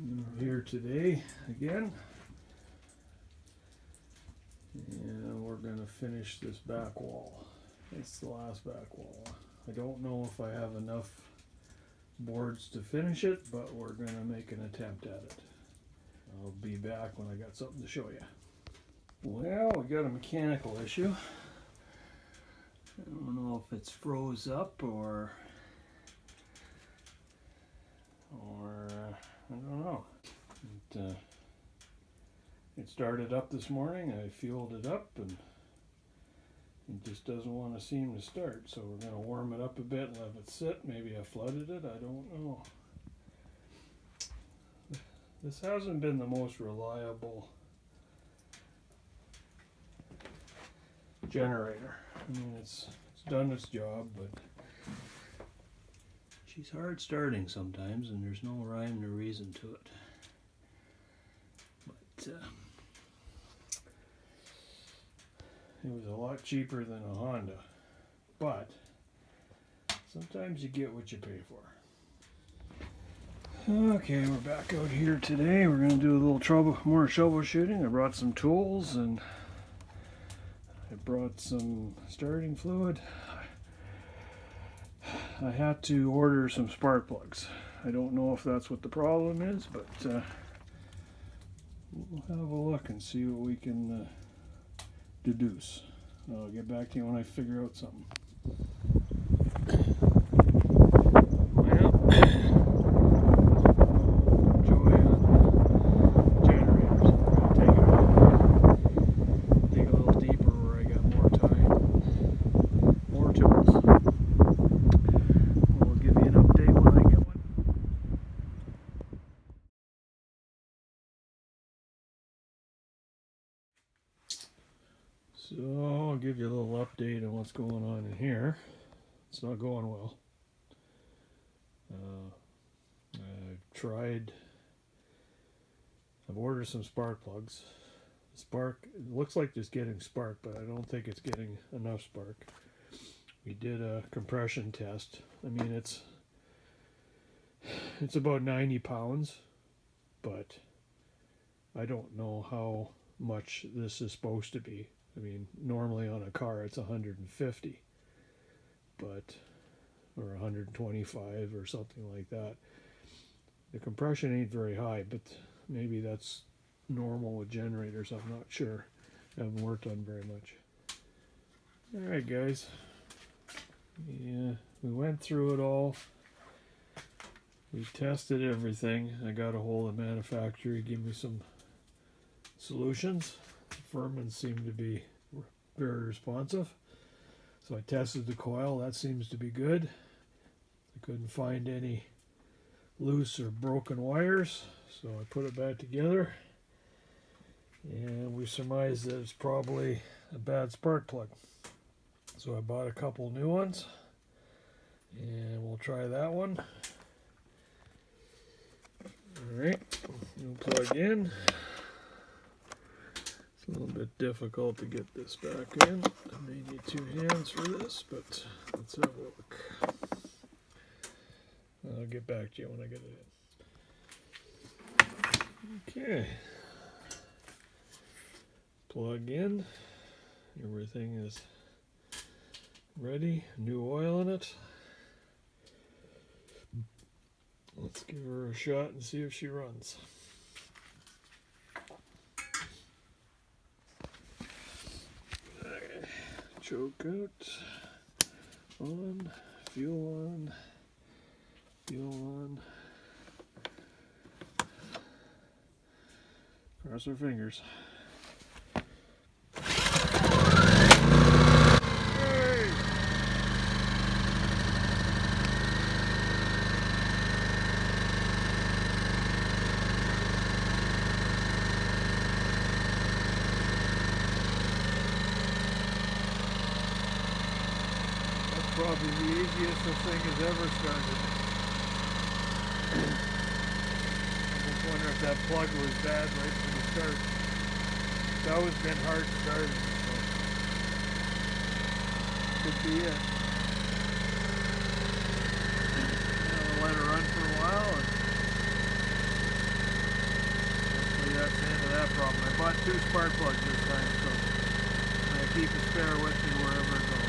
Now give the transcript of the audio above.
We're here today again, and we're going to finish this back wall. It's the last back wall. I don't know if I have enough boards to finish it, but we're going to make an attempt at it. I'll be back when I got something to show you. Well, we got a mechanical issue. I don't know if it's froze up or I don't know. It started up this morning. I fueled it up and it just doesn't want to seem to start. So we're going to warm it up a bit and let it sit. Maybe I flooded it. I don't know. This hasn't been the most reliable generator. I mean, it's done its job, but she's hard starting sometimes, and there's no rhyme or reason to it. But it was a lot cheaper than a Honda. But sometimes you get what you pay for. Okay, we're back out here today. We're going to do a little more troubleshooting. I brought some tools and I brought some starting fluid. I had to order some spark plugs. I don't know if that's what the problem is, but we'll have a look and see what we can deduce. I'll get back to you when I figure out something. Well, joy on generators. I'm going to take it out, dig a little deeper where I got more time, more tools. We'll give you an update when I get one. So I'll give you a little update on what's going on in here. It's not going well. I've ordered some spark plugs. It looks like it's getting spark, but I don't think it's getting enough spark. We did a compression test. I mean, it's about 90 pounds, but I don't know how much this is supposed to be. I mean, normally on a car it's 150, or 125 or something like that. The compression ain't very high, but maybe that's normal with generators. I'm not sure. I haven't worked on very much. Alright guys. Yeah, we went through it all. We tested everything. I got a hold of the manufacturer. He gave me some solutions. Firman seemed to be very responsive. So I tested the coil. That seems to be good. I couldn't find any loose or broken wires, so I put it back together. And we surmised that it's probably a bad spark plug. So I bought a couple new ones. And we'll try that one. Alright, we'll plug in. It's a little bit difficult to get this back in. I may need two hands for this, but let's have a look. I'll get back to you when I get it in. Okay. Plug in. Everything is ready. New oil in it. Let's give her a shot and see if she runs. Okay. Choke out. On. Fuel on. Fuel on. Cross our fingers. Probably the easiest this thing has ever started. I just wonder if that plug was bad right from the start. It's always been hard starting, so could be it. I'll let her run for a while. bought 2 spark plugs this time, so I keep a spare with me wherever I go.